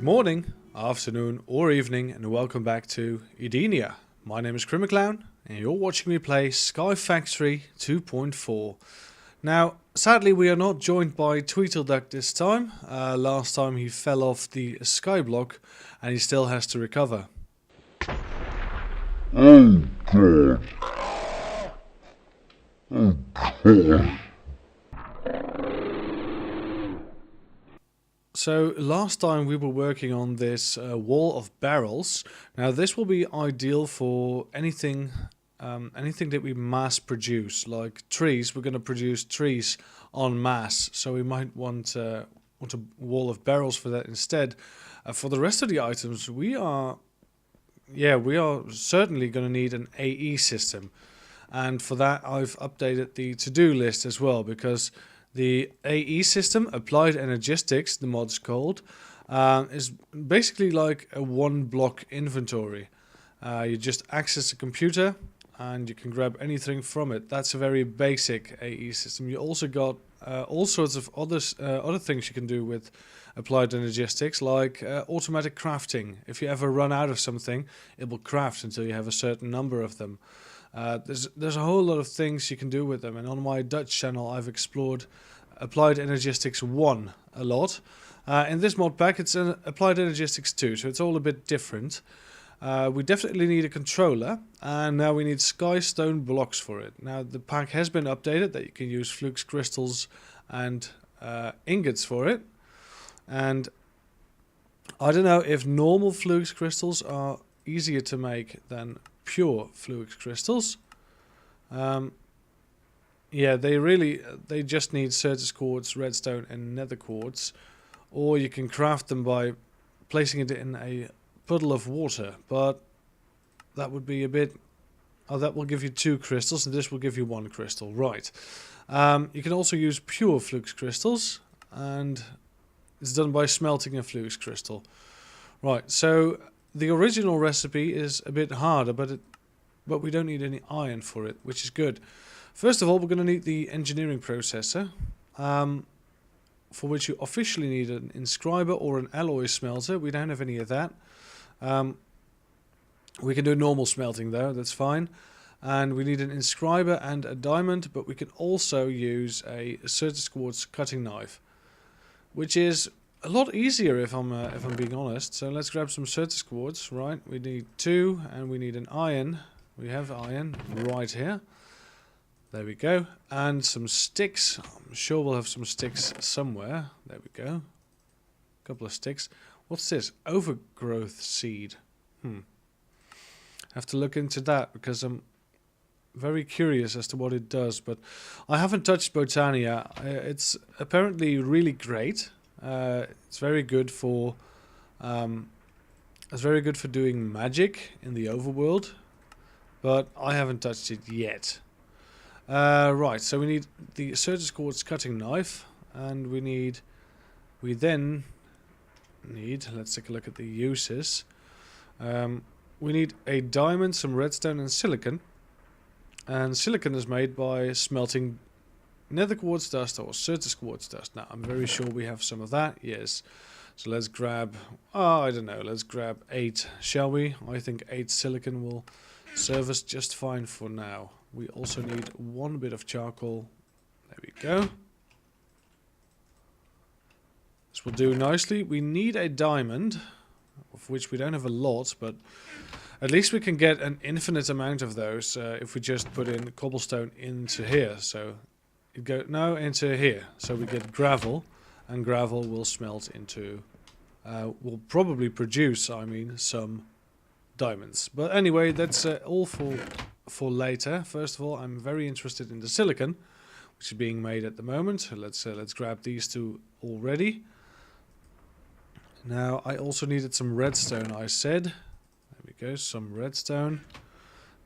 morning, afternoon or evening and welcome back to Edenia. My name is Crimaclown and you're watching me play Sky Factory 2.4. Now, sadly we are not joined by Tweetleduck this time. Last time he fell off the sky block and he still has to recover. Oh God. Oh God. So last time we were working on this wall of barrels. Now this will be ideal for anything that we mass produce, like trees. We're going to produce trees en masse, so we might want a wall of barrels for that instead. For the rest of the items, we are certainly going to need an AE system, and for that I've updated the to-do list as well, because the AE system, Applied Energistics, the mod's called, is basically like a one-block inventory. You just access the computer and you can grab anything from it. That's a very basic AE system. You also got all sorts of other things you can do with Applied Energistics, like automatic crafting. If you ever run out of something, it will craft until you have a certain number of them. There's a whole lot of things you can do with them, and on my Dutch channel I've explored Applied Energistics 1 a lot. In this mod pack it's an Applied Energistics 2, so it's all a bit different. We definitely need a controller, and now we need sky stone blocks for it. Now the pack has been updated that you can use flux crystals and ingots for it, and I don't know if normal flux crystals are easier to make than pure flux crystals. Yeah, they just need Certus quartz, redstone and nether quartz, or you can craft them by placing it in a puddle of water, but that would be a bit... Oh, that will give you 2 crystals and this will give you 1 crystal, right. You can also use pure flux crystals, and it's done by smelting a flux crystal. Right, so the original recipe is a bit harder, but we don't need any iron for it, which is good. First of all, we're going to need the engineering processor, for which you officially need an inscriber or an alloy smelter. We don't have any of that. We can do normal smelting though, that's fine. And we need an inscriber and a diamond, but we can also use a Certus quartz cutting knife, which is a lot easier if I'm being honest. So let's grab some Certus quartz. Right, we need 2, and we need an iron. We have iron right here. There we go. And some sticks. I'm sure we'll have some sticks somewhere. There we go. A couple of sticks. What's this? Overgrowth seed. Have to look into that because I'm very curious as to what it does. But I haven't touched Botania. It's apparently really great. It's very good for doing magic in the overworld, but I haven't touched it yet. Right, so we need the Certus quartz cutting knife, and we then need, let's take a look at the uses. We need a diamond, some redstone and silicon. And silicon is made by smelting nether quartz dust or Certus quartz dust. Now, I'm very sure we have some of that, yes. So let's grab, I don't know, let's grab 8, shall we? I think 8 silicon will serve us just fine for now. We also need 1 bit of charcoal. There we go. This will do nicely. We need a diamond, of which we don't have a lot, but at least we can get an infinite amount of those if we just put in cobblestone into here. So into here. So we get gravel, and gravel will smelt into, will probably produce, some diamonds. But anyway, that's all for later. First of all, I'm very interested in the silicon, which is being made at the moment. Let's grab these 2 already. Now, I also needed some redstone, I said. There we go, some redstone.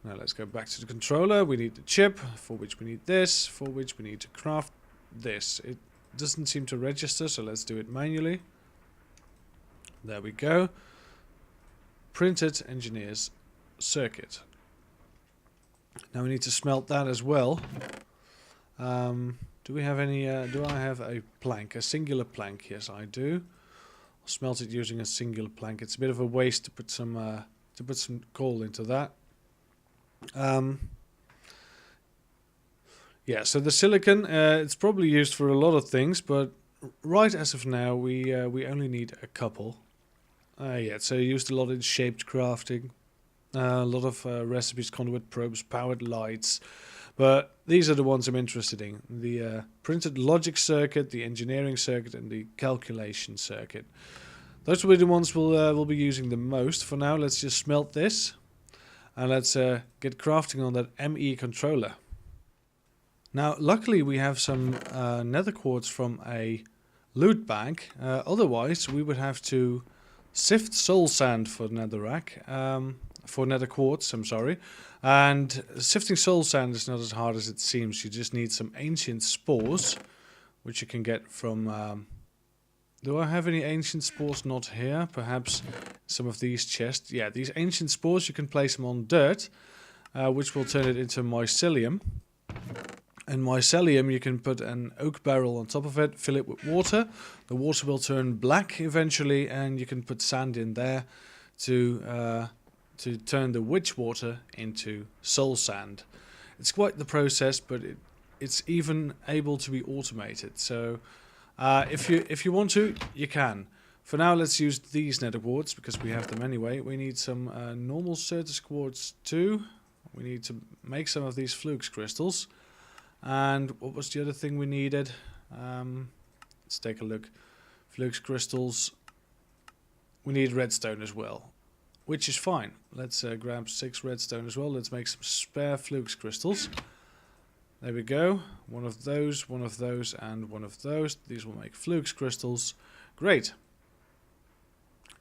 Now let's go back to the controller. We need the chip, for which we need this, for which we need to craft this. It doesn't seem to register, so let's do it manually. There we go. Printed engineer's circuit. Now we need to smelt that as well. Do we have any, do I have a plank, a singular plank? Yes, I do. smelt it using a singular plank. It's a bit of a waste to put some coal into that. Yeah, so the silicon, it's probably used for a lot of things, but right as of now, we only need a couple. Yeah, so used a lot in shaped crafting, a lot of recipes, conduit probes, powered lights, but these are the ones I'm interested in: the printed logic circuit, the engineering circuit, and the calculation circuit. Those will be the ones we'll be using the most. For now, let's just smelt this, and let's get crafting on that ME controller. Now, luckily we have some nether quartz from a loot bag. Otherwise, we would have to sift soul sand for netherrack, for nether quartz. I'm sorry. And sifting soul sand is not as hard as it seems. You just need some ancient spores, which you can get from. Do I have any ancient spores? Not here. Perhaps some of these chests. Yeah, these ancient spores, you can place them on dirt, which will turn it into mycelium. And mycelium, you can put an oak barrel on top of it, fill it with water. The water will turn black eventually, and you can put sand in there to turn the witch water into soul sand. It's quite the process, but it's even able to be automated. So if you want to, you can. For now, let's use these nether quartz because we have them anyway. We need some normal Certus quartz too. We need to make some of these flux crystals. And what was the other thing we needed? Let's take a look. Flux crystals. We need redstone as well, which is fine. Let's grab 6 redstone as well. Let's make some spare flux crystals. There we go. One of those, and one of those. These will make flux crystals. Great.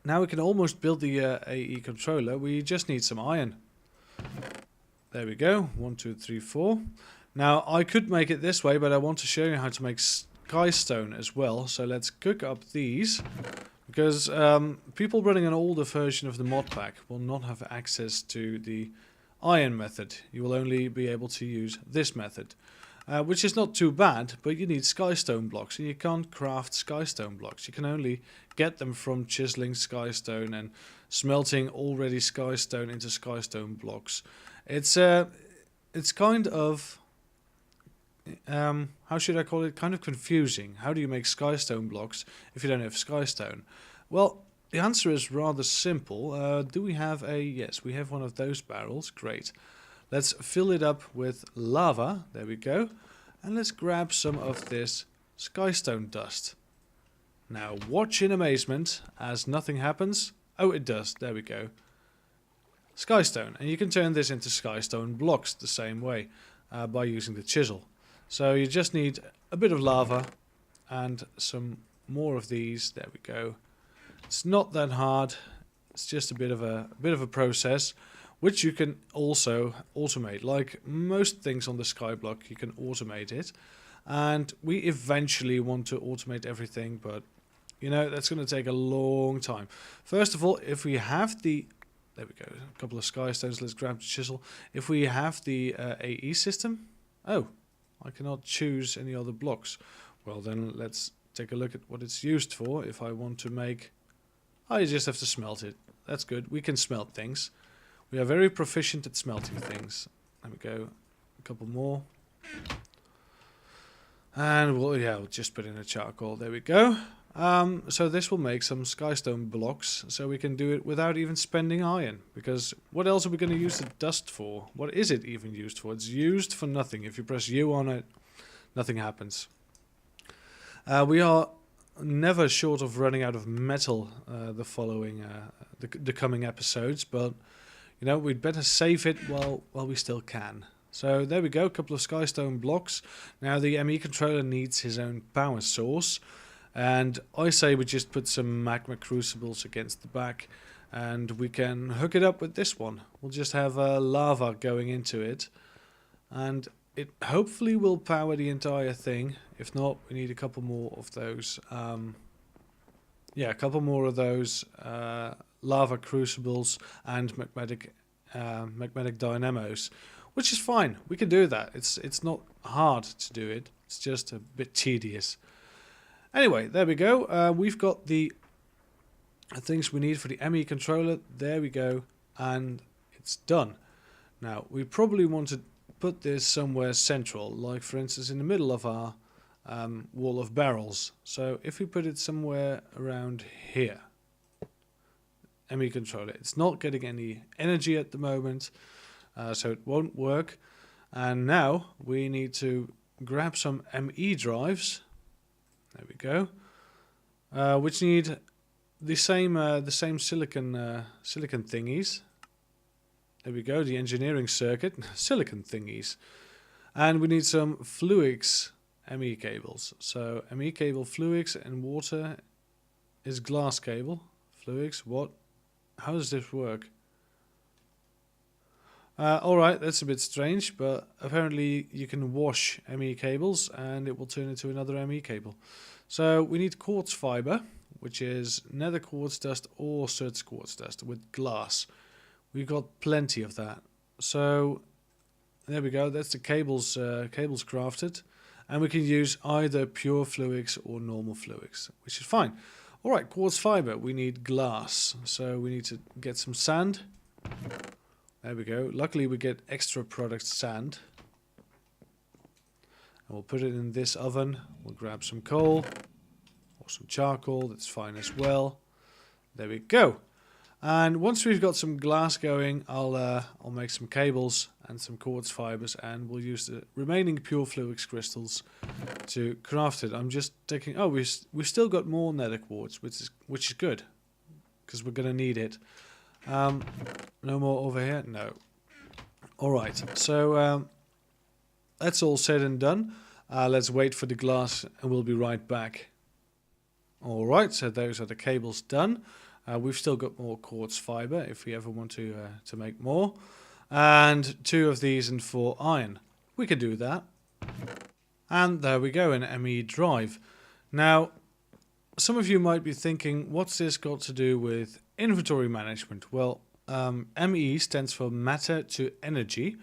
Now we can almost build the AE controller. We just need some iron. There we go. 1, 2, 3, 4. Now, I could make it this way, but I want to show you how to make skystone as well. So let's cook up these, because people running an older version of the mod pack will not have access to the iron method. You will only be able to use this method, which is not too bad, but you need skystone blocks, and you can't craft skystone blocks. You can only get them from chiseling skystone and smelting already skystone into skystone blocks. It's kind of... how should I call it? Kind of confusing. How do you make skystone blocks if you don't have skystone? Well, the answer is rather simple. Do we have a... Yes, we have one of those barrels. Great. Let's fill it up with lava. There we go. And let's grab some of this skystone dust. Now, watch in amazement as nothing happens. Oh, it does. There we go. Skystone. And you can turn this into skystone blocks the same way by using the chisel. So you just need a bit of lava and some more of these. There we go. It's not that hard. It's just a bit of a process, which you can also automate. Like most things on the skyblock, you can automate it. And we eventually want to automate everything, but you know, that's going to take a long time. First of all, if we have the... There we go. A couple of skystones. Let's grab the chisel. If we have the AE system... Oh, I cannot choose any other blocks. Well, then let's take a look at what it's used for. If I want to make... I just have to smelt it. That's good. We can smelt things. We are very proficient at smelting things. There we go. A couple more. And we'll just put in a charcoal. There we go. So this will make some skystone blocks, so we can do it without even spending iron. Because what else are we going to use the dust for? What is it even used for? It's used for nothing. If you press U on it, nothing happens. We are never short of running out of metal the coming episodes, but you know, we'd better save it while we still can. So there we go, a couple of skystone blocks. Now the ME controller needs his own power source. And I say we just put some magma crucibles against the back, and we can hook it up with this one. We'll just have lava going into it, and it hopefully will power the entire thing. If not, we need a couple more of those. A couple more of those lava crucibles and magmatic dynamos, which is fine. We can do that. It's not hard to do it. It's just a bit tedious. Anyway, there we go. We've got the things we need for the ME controller. There we go, and it's done. Now we probably want to put this somewhere central, like for instance in the middle of our wall of barrels. So if we put it somewhere around here, ME controller, it's not getting any energy at the moment, so it won't work. And now we need to grab some ME drives. There we go, which need the same silicon thingies. There we go, the engineering circuit, silicon thingies. And we need some Fluix ME cables. So ME cable, Fluix, and water is glass cable. Fluix, what? How does this work? Alright, that's a bit strange, but apparently you can wash ME cables and it will turn into another ME cable. So we need quartz fiber, which is nether quartz dust or certs quartz dust with glass. We've got plenty of that. So there we go, that's the cables crafted. And we can use either pure Fluix or normal Fluix, which is fine. Alright, quartz fiber, we need glass. So we need to get some sand. There we go. Luckily we get extra product sand. And we'll put it in this oven. We'll grab some coal or some charcoal, that's fine as well. There we go. And once we've got some glass going, I'll make some cables and some quartz fibers, and we'll use the remaining pure Fluix crystals to craft it. I'm just taking. Oh, we've still got more nether quartz, which is good, because we're gonna need it. No more over here. No. All right. So that's all said and done. Let's wait for the glass, and we'll be right back. All right. So those are the cables done. We've still got more quartz fiber if we ever want to make more. And 2 of these and 4 iron. We could do that. And there we go, an ME drive. Now, some of you might be thinking, what's this got to do with inventory management? Well, ME stands for matter to energy.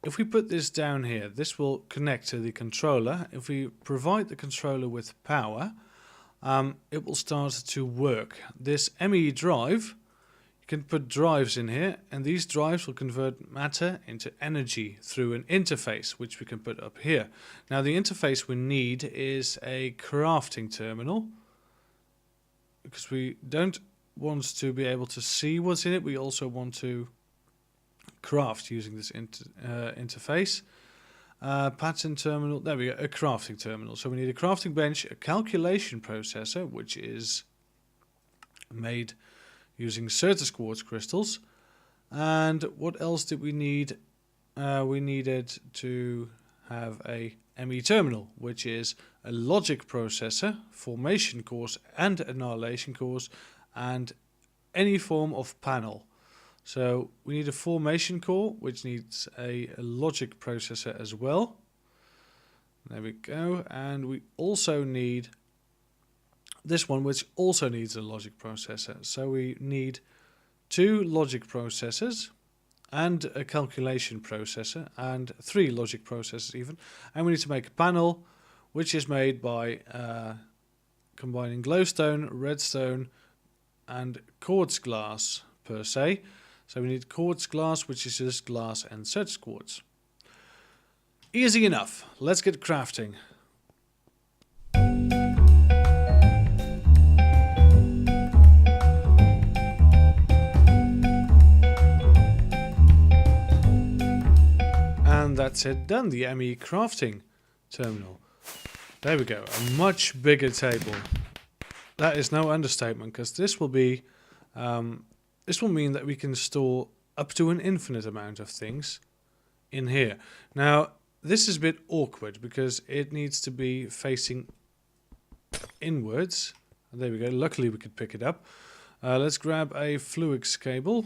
If we put this down here, this will connect to the controller. If we provide the controller with power, it will start to work. This ME drive, you can put drives in here, and these drives will convert matter into energy through an interface, which we can put up here. Now the interface we need is a crafting terminal, because we don't want to be able to see what's in it. We also want to craft using this interface. Pattern terminal, there we go, a crafting terminal. So we need a crafting bench, a calculation processor, which is made using certus quartz crystals. And what else did we need? We needed to have a ME terminal, which is a logic processor, formation cores and annihilation cores, and any form of panel. So we need a formation core, which needs a logic processor as well. There we go. And we also need this one, which also needs a logic processor. So we need 2 logic processors and a calculation processor and 3 logic processors even. And we need to make a panel, which is made by combining glowstone, redstone and quartz glass per se. So we need quartz glass, which is just glass and certus quartz. Easy enough. Let's get crafting. And that's it done, the ME crafting terminal. There we go, a much bigger table. That is no understatement, because this will be this will mean that we can store up to an infinite amount of things in here. Now, this is a bit awkward because it needs to be facing inwards. There we go. Luckily, we could pick it up. Let's grab a Fluix cable,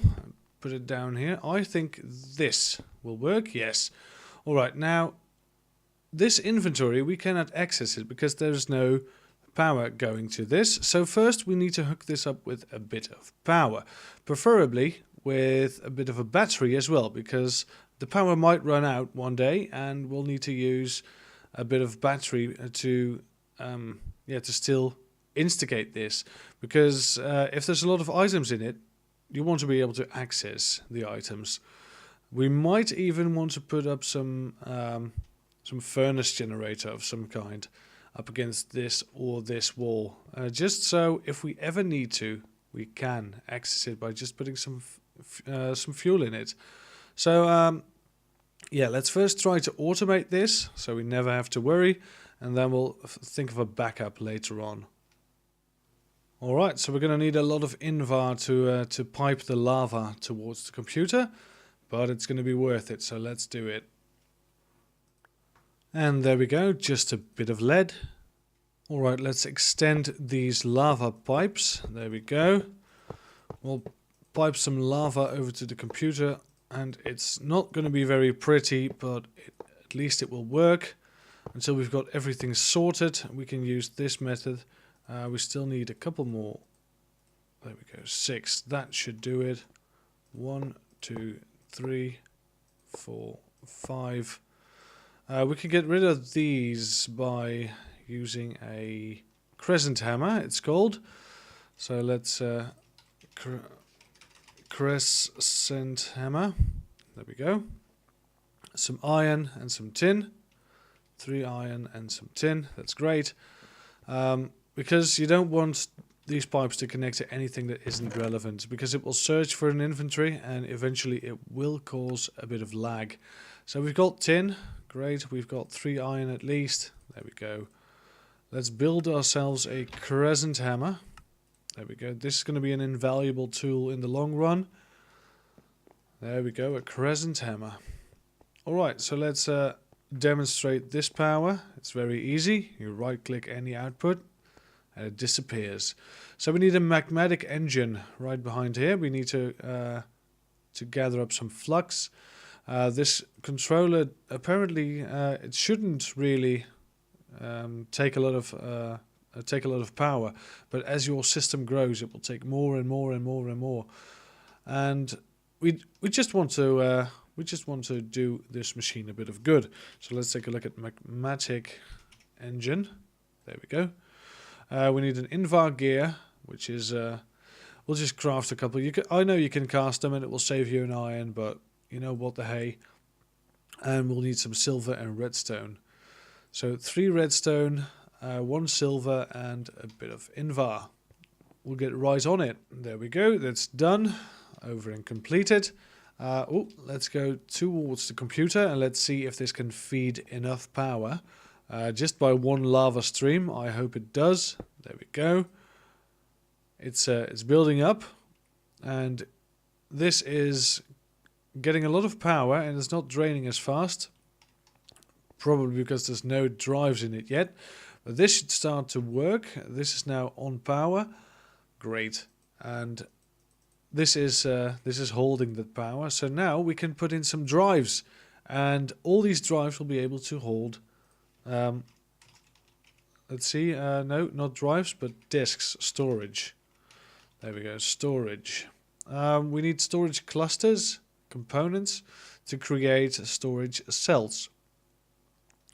put it down here. I think this will work. Yes. All right. Now, this inventory, we cannot access it because there's no power going to this. So first we need to hook this up with a bit of power, preferably with a bit of a battery as well, because the power might run out one day and we'll need to use a bit of battery to still instigate this, because if there's a lot of items in it, you want to be able to access the items. We might even want to put up some furnace generator of some kind up against this or this wall, just so if we ever need to, we can access it by just putting some fuel in it. So yeah, let's first try to automate this so we never have to worry, and then we'll think of a backup later on. Alright, so we're going to need a lot of invar to pipe the lava towards the computer, but it's going to be worth it, so let's do it. And there we go, just a bit of lead. Alright, let's extend these lava pipes. There we go. We'll pipe some lava over to the computer, and it's not going to be very pretty, but at least it will work. Until we've got everything sorted, we can use this method. We still need a couple more. There we go, 6. That should do it. 1, 2, 3, 4, 5. We can get rid of these by using a crescent hammer, it's called. So let's crescent hammer. There we go. Some iron and some tin. 3 iron and some tin. That's great. Because you don't want these pipes to connect to anything that isn't relevant, because it will search for an inventory and eventually it will cause a bit of lag. So we've got tin, great, we've got 3 iron at least, there we go. Let's build ourselves a crescent hammer. There we go, this is going to be an invaluable tool in the long run. There we go, a crescent hammer. Alright, so let's demonstrate this power. It's very easy, you right click any output and it disappears. So we need a magmatic engine right behind here. We need to gather up some flux. This controller, apparently it shouldn't really take a lot of power, but as your system grows it will take more and more and more and more, and we just want to do this machine a bit of good. So let's take a look at magmatic engine. There we go. We need an invar gear, which is we'll just craft a couple. I know you can cast them and it will save you an iron, but you know what the hey. And we'll need some silver and redstone. So 3 redstone, 1 silver, and a bit of invar. We'll get right on it. There we go. That's done. Over and completed. Let's go towards the computer and let's see if this can feed enough power. Just by 1 lava stream. I hope it does. There we go. It's building up, and this is getting a lot of power, and it's not draining as fast. Probably because there's no drives in it yet. But this should start to work. This is now on power. Great. And this is holding that power. So now we can put in some drives, and all these drives will be able to hold. Let's see. No, not drives, but disks, storage. There we go, storage. We need storage clusters, components, to create storage cells.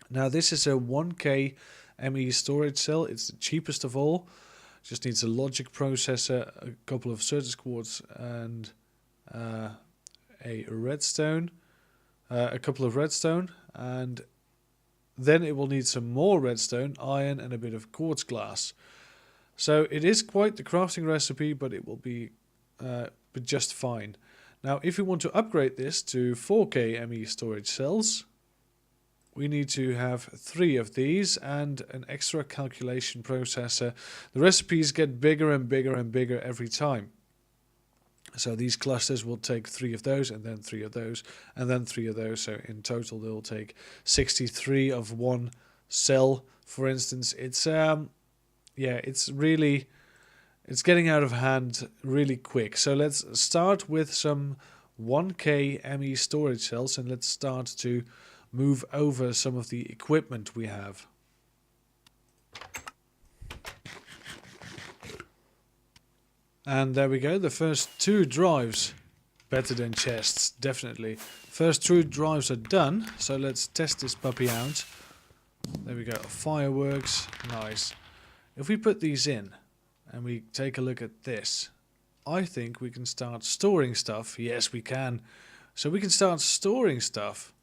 Now this is a 1K ME storage cell. It's the cheapest of all. Just needs a logic processor, a couple of circuit boards, and a redstone, a couple of redstone, and then it will need some more redstone, iron, and a bit of quartz glass. So it is quite the crafting recipe, but it will be just fine. Now, if you want to upgrade this to 4K ME storage cells, we need to have 3 of these and an extra calculation processor. The recipes get bigger and bigger and bigger every time. So these clusters will take 3 of those, and then 3 of those, and then 3 of those. So in total, they'll take 63 of one cell. For instance, it's it's getting out of hand really quick. So let's start with some 1K ME storage cells, and let's start to move over some of the equipment we have. And there we go, the first 2 drives. Better than chests, definitely. First 2 drives are done, so let's test this puppy out. There we go, fireworks, nice. if we put these in and we take a look at this, I think we can start storing stuff. Yes, we can. So we can start storing stuff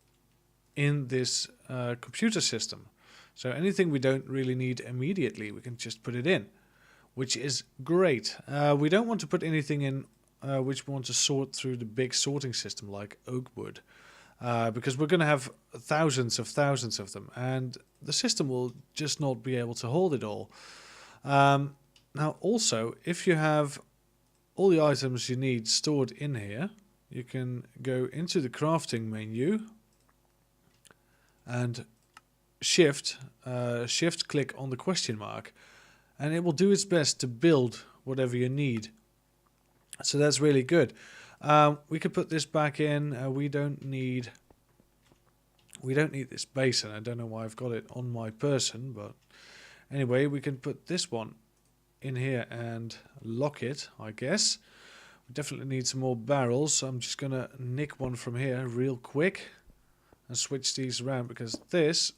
in this computer system. So anything we don't really need immediately, we can just put it in, which is great. We don't want to put anything in which we want to sort through the big sorting system like oak wood, because we're going to have thousands of them, and the system will just not be able to hold it all. Now also, if you have all the items you need stored in here, you can go into the crafting menu and shift click on the question mark, and it will do its best to build whatever you need. So that's really good. We could put this back in. We don't need this basin. I don't know why I've got it on my person, but anyway, we can put this one in here and lock it, I guess. We definitely need some more barrels, so I'm just gonna nick one from here real quick and switch these around, because this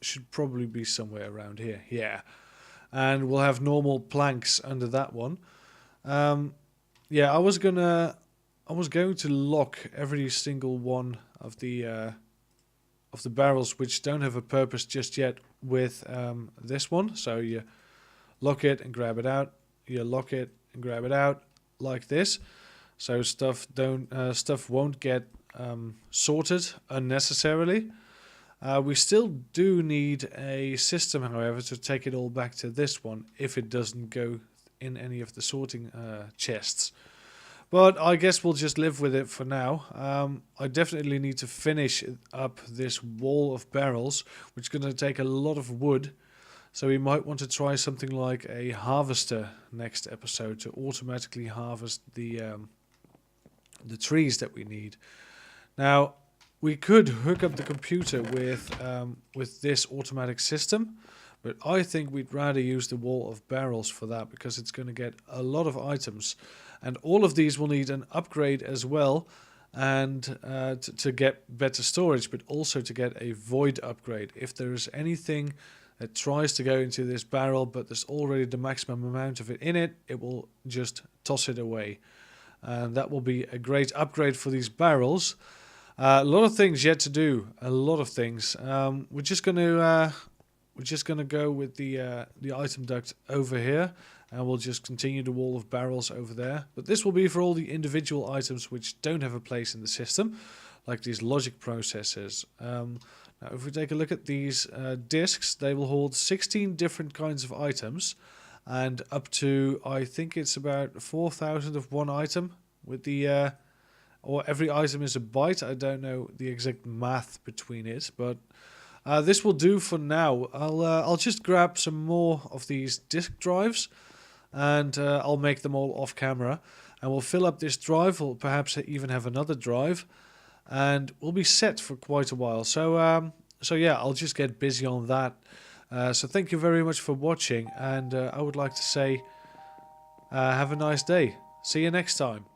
should probably be somewhere around here. Yeah, and we'll have normal planks under that one. Yeah, I was going to lock every single one of the barrels which don't have a purpose just yet with this one. So you lock it and grab it out. You lock it and grab it out like this. So stuff won't get sorted unnecessarily. We still do need a system, however, to take it all back to this one if it doesn't go in any of the sorting chests. But I guess we'll just live with it for now. I definitely need to finish up this wall of barrels, which is going to take a lot of wood. So we might want to try something like a harvester next episode to automatically harvest the trees that we need. Now, we could hook up the computer with this automatic system, but I think we'd rather use the wall of barrels for that, because it's going to get a lot of items, and all of these will need an upgrade as well, and to get better storage, but also to get a void upgrade. If there's anything that tries to go into this barrel but there's already the maximum amount of it in it, it will just toss it away, and that will be a great upgrade for these barrels. A lot of things yet to do. A lot of things. We're just gonna go with the item duct over here, and we'll just continue the wall of barrels over there. But this will be for all the individual items which don't have a place in the system, like these logic processors. Now, if we take a look at these disks, they will hold 16 different kinds of items, and up to, I think it's about 4,000 of one item with the. Or every item is a byte. I don't know the exact math between it, but this will do for now. I'll just grab some more of these disk drives, and I'll make them all off camera, and we'll fill up this drive. We'll perhaps even have another drive, and we'll be set for quite a while. So yeah, I'll just get busy on that. So thank you very much for watching, and I would like to say have a nice day. See you next time.